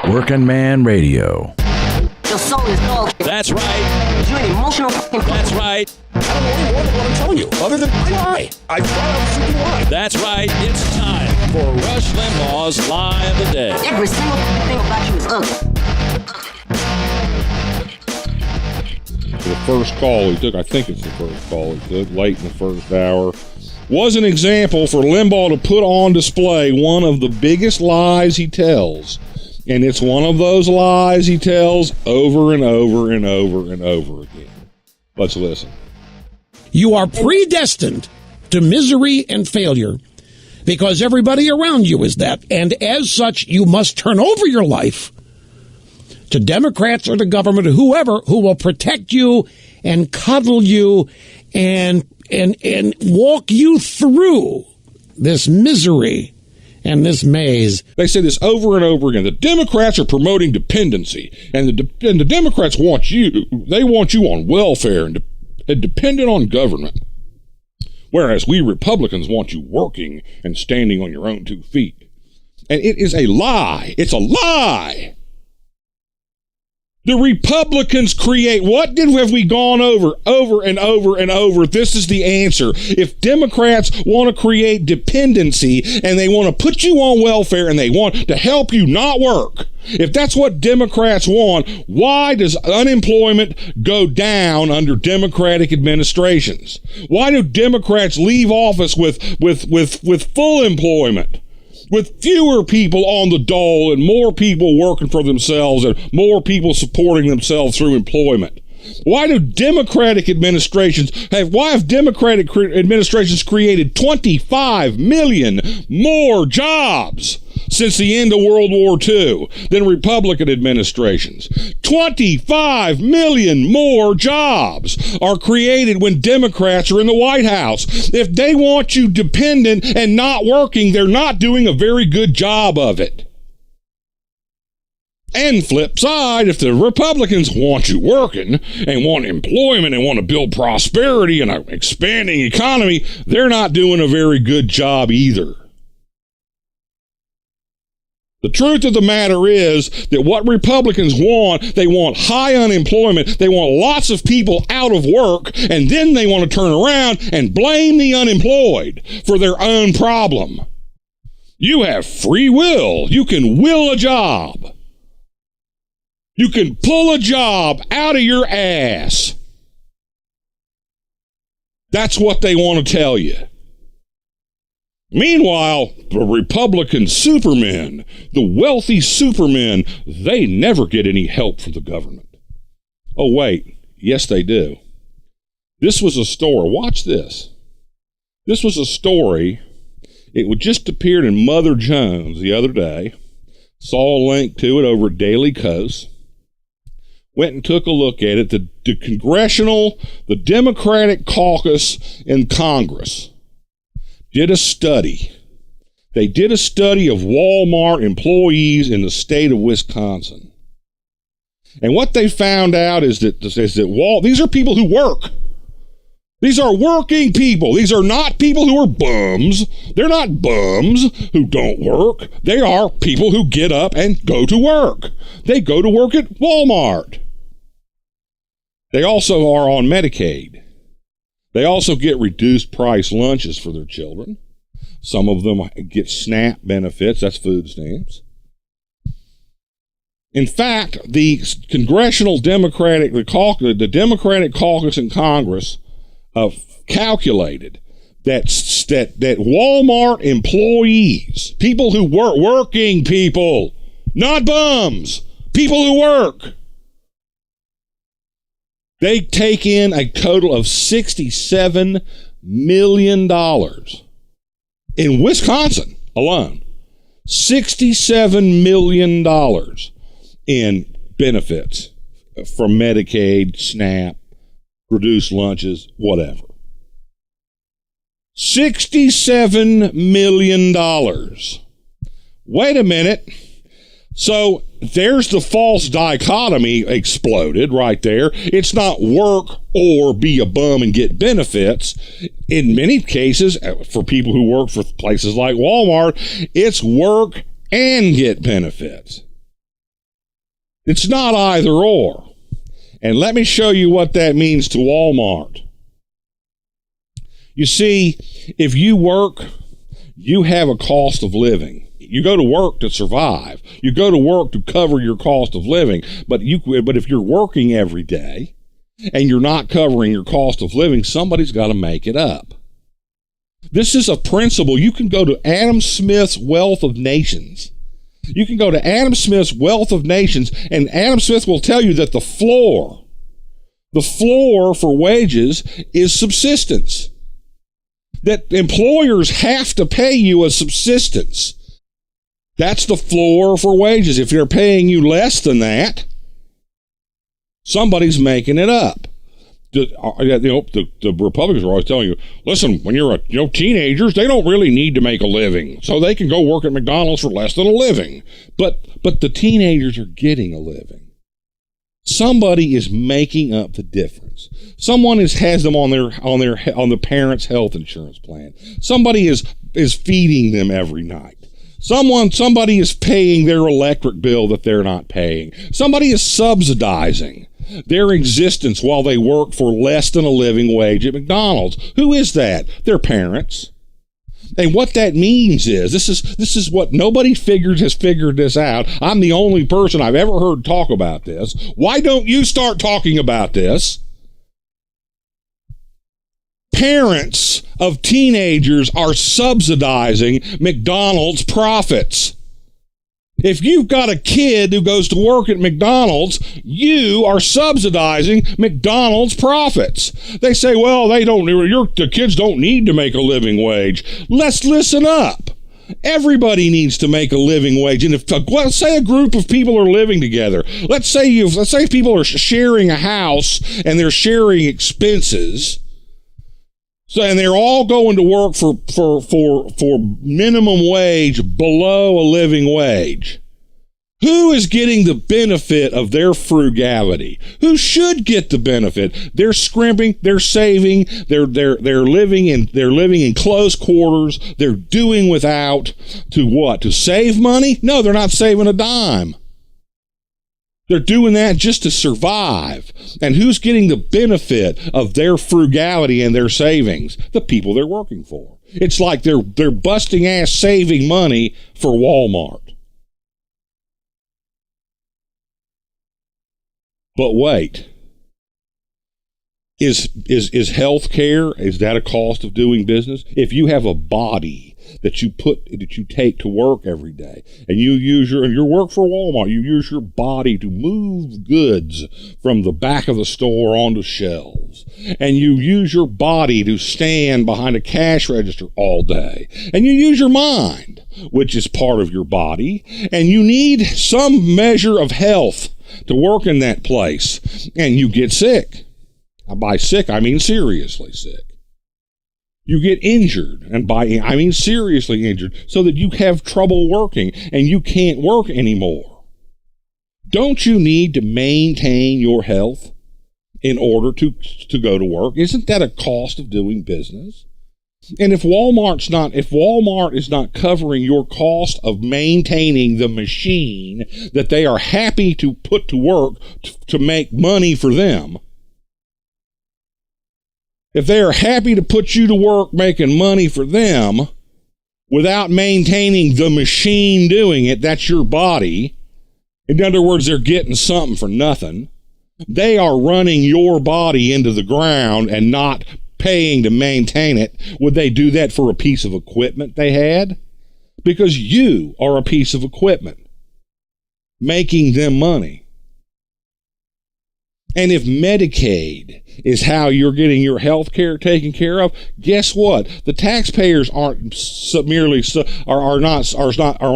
Working Man Radio. Your soul is dog. That's right. You're an emotional fucking. That's right. I don't know any more than what I'm telling you, other than I lie. I flat out freaking lie. That's right. It's time for Rush Limbaugh's Lie of the Day. Every single thing about you is ugly. The first call he took, I think it's the first call he took, late in the first hour, was an example for Limbaugh to put on display one of the biggest lies he tells. And it's one of those lies he tells over and over and over and over again. Let's listen. You are predestined to misery and failure because everybody around you is that. And as such, you must turn over your life to Democrats or the government or whoever who will protect you and cuddle you and walk you through this misery and this maze. They say this over and over again. The Democrats are promoting dependency, and the Democrats want you. They want you on welfare and dependent on government, whereas we Republicans want you working and standing on your own 2 feet. And it is a lie. It's a lie. The Republicans create, have we gone over and over and over? This is the answer. If Democrats want to create dependency and they want to put you on welfare and they want to help you not work, if that's what Democrats want, why does unemployment go down under Democratic administrations? Why do Democrats leave office with full employment? With fewer people on the dole and more people working for themselves and more people supporting themselves through employment. Why have Democratic administrations created 25 million more jobs since the end of World War II than Republican administrations? 25 million more jobs are created when Democrats are in the White House. If they want you dependent and not working, they're not doing a very good job of it. And flip side, if the Republicans want you working and want employment and want to build prosperity and an expanding economy, they're not doing a very good job either. The truth of the matter is that what Republicans want, they want high unemployment, they want lots of people out of work, and then they want to turn around and blame the unemployed for their own problem. You have free will. You can will a job. You can pull a job out of your ass. That's what they want to tell you. Meanwhile, the Republican supermen, the wealthy supermen, they never get any help from the government. Oh, wait. Yes, they do. This was a story. Watch this. This was a story. It just appeared in Mother Jones the other day. Saw a link to it over at Daily Kos. Went and took a look at it. The Democratic caucus in Congress did a study. They did a study of Walmart employees in the state of Wisconsin. And what they found out is that these are people who work. These are working people. These are not people who are bums. They're not bums who don't work. They are people who get up and go to work. They go to work at Walmart. They also are on Medicaid. They also get reduced price lunches for their children. Some of them get SNAP benefits. That's food stamps. In fact, the Democratic caucus in Congress calculated that Walmart employees, people who work, working people, not bums, people who work, they take in a total of $67 million in Wisconsin alone. $67 million in benefits from Medicaid, SNAP, reduced lunches, whatever. $67 million. Wait a minute. So there's the false dichotomy exploded right there. It's not work or be a bum and get benefits. In many cases, for people who work for places like Walmart, it's work and get benefits. It's not either or. And let me show you what that means to Walmart. You see, if you work, you have a cost of living. You go to work to survive. You go to work to cover your cost of living. But if you're working every day and you're not covering your cost of living, somebody's got to make it up. This is a principle. You can go to Adam Smith's Wealth of Nations. You can go to Adam Smith's Wealth of Nations, and Adam Smith will tell you that the floor for wages is subsistence. That employers have to pay you a subsistence. That's the floor for wages. If they're paying you less than that, somebody's making it up. The Republicans are always telling you, listen, when you're teenagers, they don't really need to make a living, so they can go work at McDonald's for less than a living. But the teenagers are getting a living. Somebody is making up the difference. Someone has them on the parents' health insurance plan. Somebody is feeding them every night. Somebody is paying their electric bill that they're not paying. Somebody is subsidizing their existence while they work for less than a living wage at McDonald's. Who is that? Their parents. And what that means is, this is what nobody has figured this out. I'm the only person I've ever heard talk about this. Why don't you start talking about this? Parents of teenagers are subsidizing McDonald's profits. If you've got a kid who goes to work at McDonald's, you are subsidizing McDonald's profits. They say, well, the kids don't need to make a living wage. Let's listen up. Everybody needs to make a living wage. And let's say a group of people are living together. Let's say people are sharing a house and they're sharing expenses. So, and they're all going to work for minimum wage below a living wage. Who is getting the benefit of their frugality? Who should get the benefit? They're scrimping, they're saving, they're living in close quarters, they're doing without to what? To save money? No, they're not saving a dime. They're doing that just to survive. And who's getting the benefit of their frugality and their savings? The people they're working for. It's like they're busting ass saving money for Walmart. But wait. Is health care, is that a cost of doing business? If you have a body that you take to work every day, and you work for Walmart, you use your body to move goods from the back of the store onto shelves, and you use your body to stand behind a cash register all day, and you use your mind, which is part of your body, and you need some measure of health to work in that place, and you get sick. By sick, I mean seriously sick. You get injured, and I mean seriously injured, so that you have trouble working and you can't work anymore. Don't you need to maintain your health in order to go to work? Isn't that a cost of doing business? And if Walmart is not covering your cost of maintaining the machine that they are happy to put to work to make money for them, if they are happy to put you to work making money for them without maintaining the machine doing it, that's your body. In other words, they're getting something for nothing. They are running your body into the ground and not paying to maintain it. Would they do that for a piece of equipment they had? Because you are a piece of equipment making them money. And if Medicaid is how you're getting your health care taken care of, guess what? The taxpayers are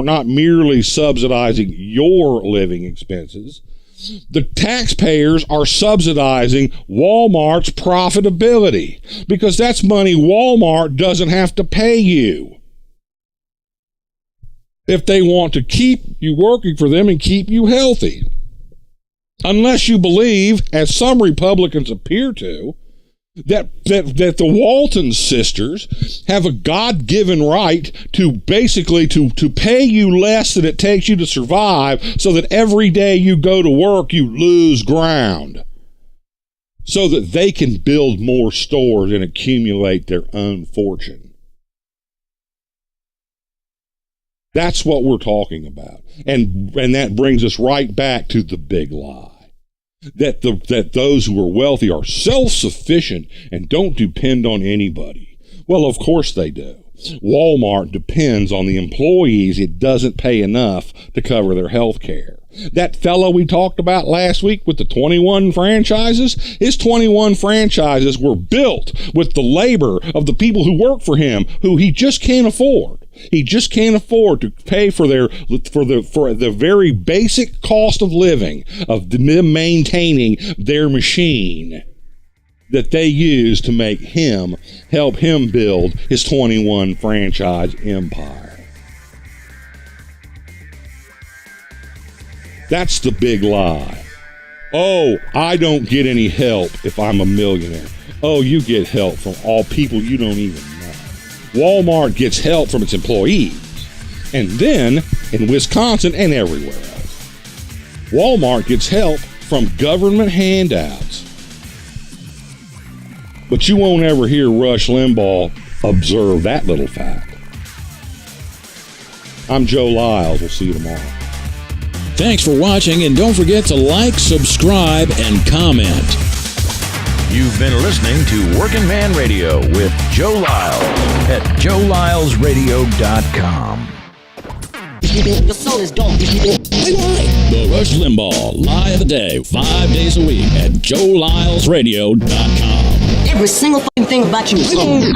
not merely subsidizing your living expenses. The taxpayers are subsidizing Walmart's profitability, because that's money Walmart doesn't have to pay you if they want to keep you working for them and keep you healthy. Unless you believe, as some Republicans appear to, that the Walton sisters have a God-given right to basically to pay you less than it takes you to survive, so that every day you go to work you lose ground, so that they can build more stores and accumulate their own fortune. That's what we're talking about. And that brings us right back to the big lie. That those who are wealthy are self-sufficient and don't depend on anybody. Well, of course they do. Walmart depends on the employees it doesn't pay enough to cover their health care. That fellow we talked about last week with the 21 franchises, his 21 franchises were built with the labor of the people who work for him, who he just can't afford. He just can't afford to pay for the very basic cost of living of them maintaining their machine that they use to help him build his 21 franchise empire. That's the big lie. Oh, I don't get any help if I'm a millionaire. Oh, you get help from all people you don't even know. Walmart gets help from its employees. And then, in Wisconsin and everywhere else, Walmart gets help from government handouts. But you won't ever hear Rush Limbaugh observe that little fact. I'm Joe Lyles. We'll see you tomorrow. Thanks for watching, and don't forget to like, subscribe, and comment. You've been listening to Working Man Radio with Joe Lyles at joelylesradio.com. Your soul is dope. The Rush Limbaugh Lie of the Day, 5 days a week at joelylesradio.com. Every single fucking thing about you is dope.